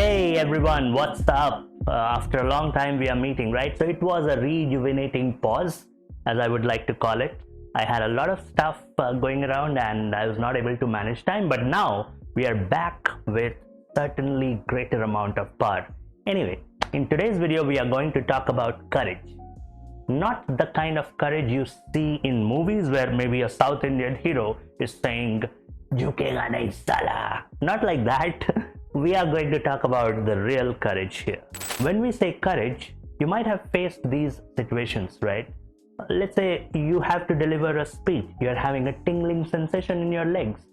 Hey everyone, what's up? After a long time we are meeting, right? So it was a rejuvenating pause, as I would like to call it. I had a lot of stuff going around and I was not able to manage time, but now we are back with certainly greater amount of power. Anyway, in today's video we are going to talk about courage. Not the kind of courage you see in movies where maybe a South Indian hero is saying, "Jhukega nahi sala." Not like that. We are going to talk about the real courage here. When we say courage, you might have faced these situations, right? Let's say you have to deliver a speech. You're having a tingling sensation in your legs.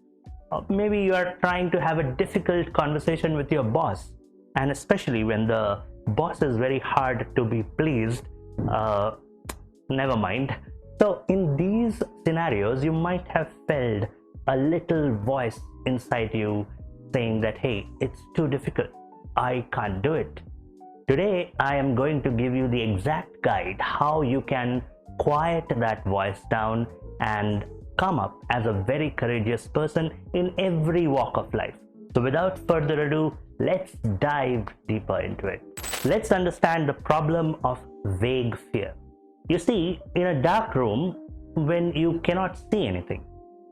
Maybe you are trying to have a difficult conversation with your boss. And especially when the boss is very hard to be pleased, never mind. So in these scenarios, you might have felt a little voice inside you saying that, hey, it's too difficult, I can't do it. Today I am going to give you the exact guide how you can quiet that voice down and come up as a very courageous person in every walk of life. So without further ado, let's dive deeper into it. Let's understand the problem of vague fear. You see, in a dark room, when you cannot see anything,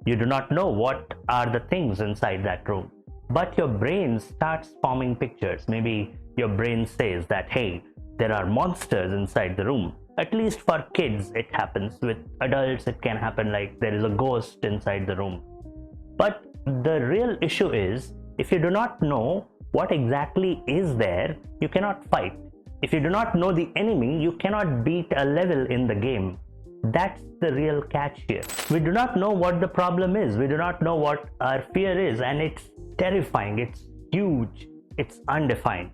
you do not know what are the things inside that room, but your brain starts forming pictures. Maybe your brain says that, hey, there are monsters inside the room. At least for kids it happens. With adults it can happen like there is a ghost inside the room. But the real issue is, if you do not know what exactly is there, you cannot fight. If you do not know the enemy, you cannot beat a level in the game. That's the real catch here. We do not know what the problem is. We do not know what our fear is, and it's terrifying, it's huge, it's undefined.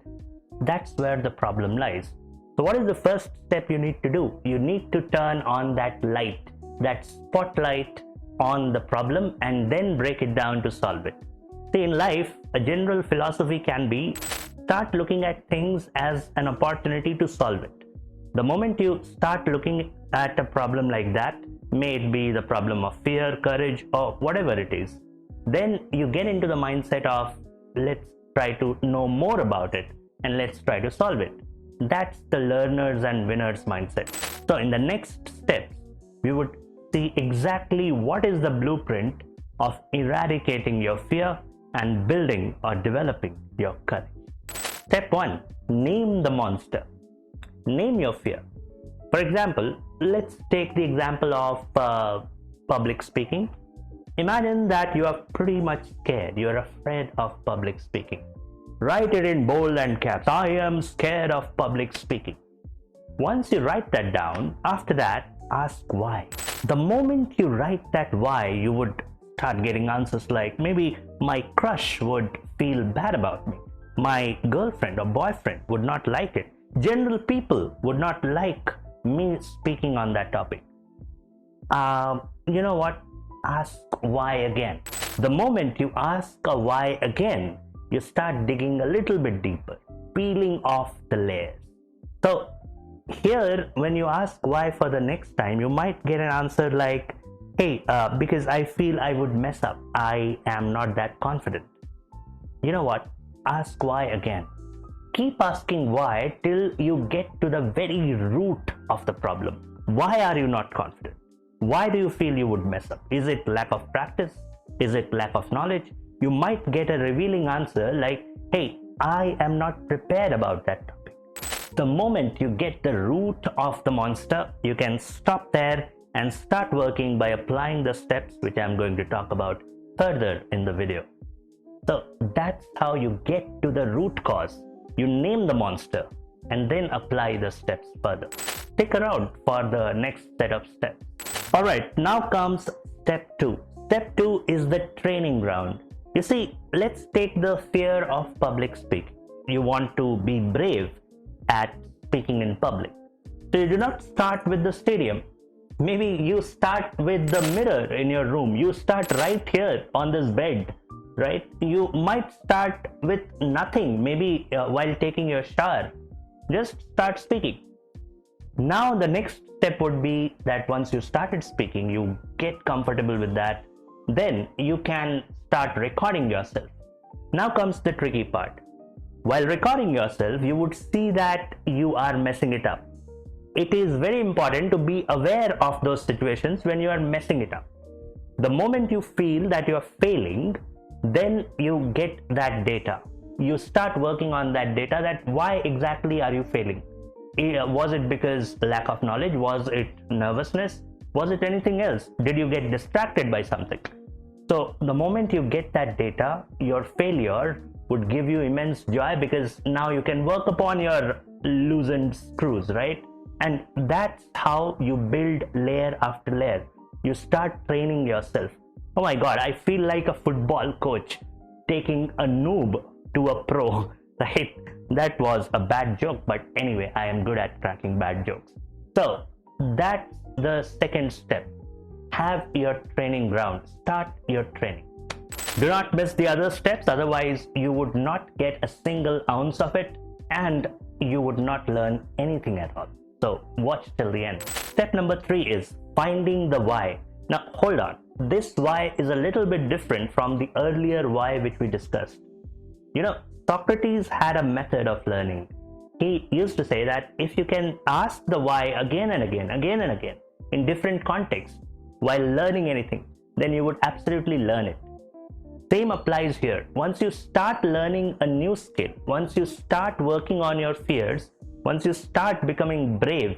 That's where the problem lies. So what is the first step you need to do? You need to turn on that light, that spotlight on the problem, and then break it down to solve it. See, in life, a general philosophy can be, start looking at things as an opportunity to solve it. The moment you start looking at a problem like that, may it be the problem of fear, courage, or whatever it is, then you get into the mindset of, let's try to know more about it and let's try to solve it. That's the learners and winners mindset. So in the next steps, we would see exactly what is the blueprint of eradicating your fear and building or developing your courage. Step 1, name the monster. Name your fear. For example, let's take the example of public speaking. Imagine that you are pretty much scared. You are afraid of public speaking. Write it in bold and caps. I am scared of public speaking. Once you write that down, after that, ask why. The moment you write that why, you would start getting answers like, maybe my crush would feel bad about me. My girlfriend or boyfriend would not like it. General people would not like me speaking on that topic. You know what? Ask why again. The moment you ask a why again, you start digging a little bit deeper, peeling off the layers. So here, when you ask why for the next time, you might get an answer like, hey, because I feel I would mess up. I am not that confident. You know what? Ask why again. Keep asking why till you get to the very root of the problem. Why are you not confident? Why do you feel you would mess up? Is it lack of practice? Is it lack of knowledge? You might get a revealing answer like, hey, I am not prepared about that topic. The moment you get the root of the monster, you can stop there and start working by applying the steps which I'm going to talk about further in the video. So that's how you get to the root cause. You name the monster and then apply the steps further. Stick around for the next set of steps. Alright, now comes step 2. Step 2 is the training ground. You see, let's take the fear of public speaking. You want to be brave at speaking in public. So you do not start with the stadium. Maybe you start with the mirror in your room. You start right here on this bed, right? You might start with nothing, maybe while taking your shower. Just start speaking. Now the next step would be that once you started speaking, you get comfortable with that, then you can start recording yourself. Now comes the tricky part. while recording yourself, you would see that you are messing it up. It is very important to be aware of those situations when you are messing it up. The moment you feel that you are failing, then you get that data. You start working on that data, that why exactly are you failing? Was it because lack of knowledge? Was it nervousness? Was it anything else? Did you get distracted by something? So the moment you get that data, your failure would give you immense joy, because now you can work upon your loosened screws, right? And that's how you build layer after layer. You start training yourself. Oh my god, I feel like a football coach taking a noob to a pro, right? That was a bad joke, but anyway, I am good at cracking bad jokes. So that's the second step. Have your training ground. Start your training. Do not miss the other steps, otherwise you would not get a single ounce of it and you would not learn anything at all. So watch till the end. Step number 3 is finding the why. Now hold on, this why is a little bit different from the earlier why which we discussed. Socrates had a method of learning. He used to say that if you can ask the why again and again in different contexts while learning anything, then you would absolutely learn it. Same applies here. Once you start learning a new skill, once you start working on your fears, once you start becoming brave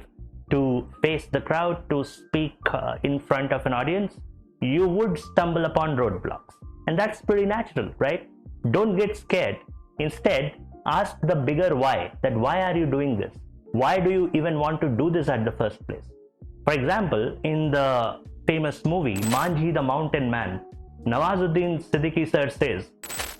to face the crowd, to speak in front of an audience, you would stumble upon roadblocks. And that's pretty natural, right? Don't get scared. Instead, ask the bigger why. That why are you doing this? Why do you even want to do this at the first place? For example, in the famous movie Manjhi the Mountain Man, Nawazuddin Siddiqui sir says,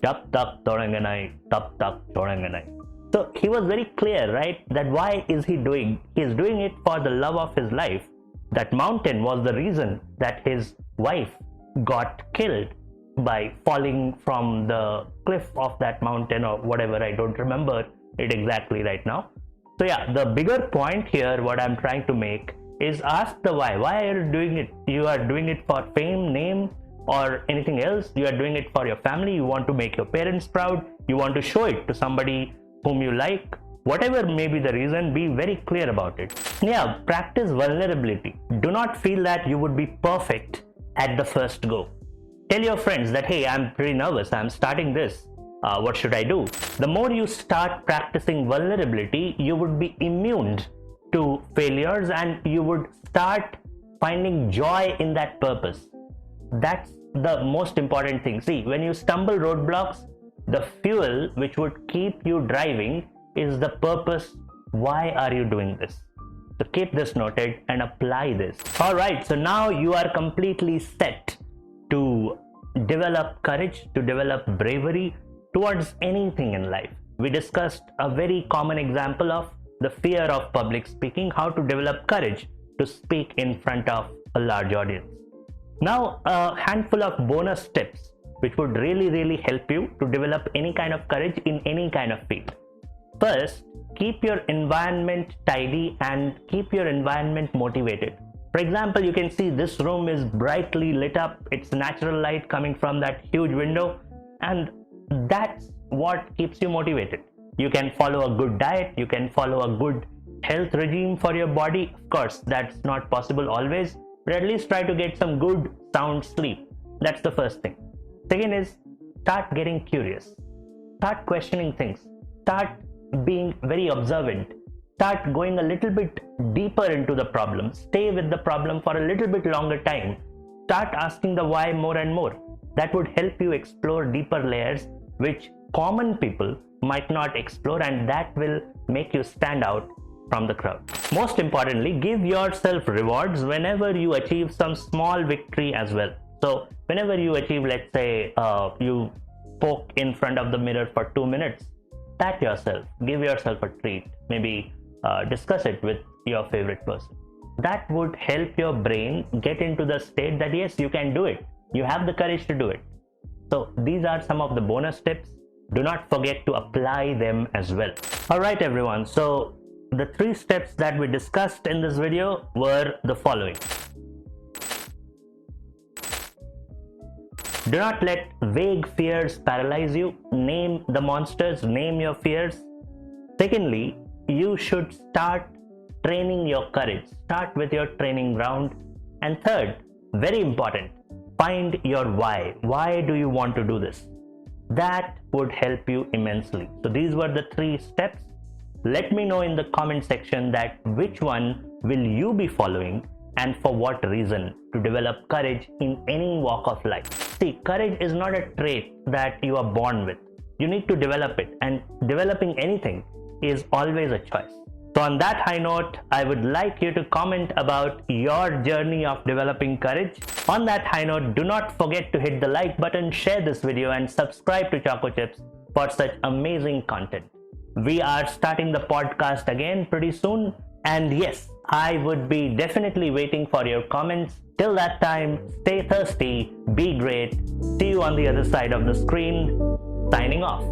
"Tab tak chhodenge nahi, tab tak chhodenge nahi." So he was very clear, right? That why is he doing? He is doing it for the love of his life. That mountain was the reason that his wife got killed by falling from the cliff of that mountain or whatever. I don't remember it exactly right now. So yeah, the bigger point here, what I'm trying to make is ask the why. Why are you doing it? You are doing it for fame, name, or anything else. You are doing it for your family. You want to make your parents proud. You want to show it to somebody whom you like. Whatever may be the reason, be very clear about it. Yeah, practice vulnerability. Do not feel that you would be perfect at the first go. Tell your friends that, hey, I'm pretty nervous, I'm starting this. What should I do? The more you start practicing vulnerability, you would be immune to failures and you would start finding joy in that purpose. That's the most important thing. See, when you stumble roadblocks, the fuel which would keep you driving is the purpose. Why are you doing this? So keep this noted and apply this. Alright, so now you are completely set to develop courage, to develop bravery towards anything in life. We discussed a very common example of the fear of public speaking, how to develop courage to speak in front of a large audience. Now, a handful of bonus tips which would really help you to develop any kind of courage in any kind of field. First, keep your environment tidy and keep your environment motivated. For example, you can see this room is brightly lit up. It's natural light coming from that huge window, and that's what keeps you motivated. You can follow a good diet, you can follow a good health regime for your body. Of course, that's not possible always, but at least try to get some good sound sleep. That's the first thing. Second is start getting curious. Start questioning things. Start being very observant. Start going a little bit deeper into the problem. Stay with the problem for a little bit longer time. Start asking the why more and more. That would help you explore deeper layers which common people might not explore, and that will make you stand out from the crowd. Most importantly, give yourself rewards whenever you achieve some small victory as well. So whenever you achieve, let's say you spoke in front of the mirror for 2 minutes, pat yourself, give yourself a treat, maybe discuss it with your favorite person. That would help your brain get into the state that yes, you can do it, you have the courage to do it. So these are some of the bonus tips. Do not forget to apply them as well. Alright everyone, so the 3 steps that we discussed in this video were the following. Do not let vague fears paralyze you. Name the monsters, name your fears. Secondly, you should start training your courage. Start with your training ground. And third, very important, find your why. Why do you want to do this? That would help you immensely. So these were the 3 steps. Let me know in the comment section that which one will you be following and for what reason to develop courage in any walk of life. See, courage is not a trait that you are born with. You need to develop it, and developing anything is always a choice. So on that high note, I would like you to comment about your journey of developing courage. On that high note, do not forget to hit the like button, share this video and subscribe to Choco Chips for such amazing content. We are starting the podcast again pretty soon, and yes, I would be definitely waiting for your comments. Till that time, stay thirsty, be great. See you on the other side of the screen. Signing off.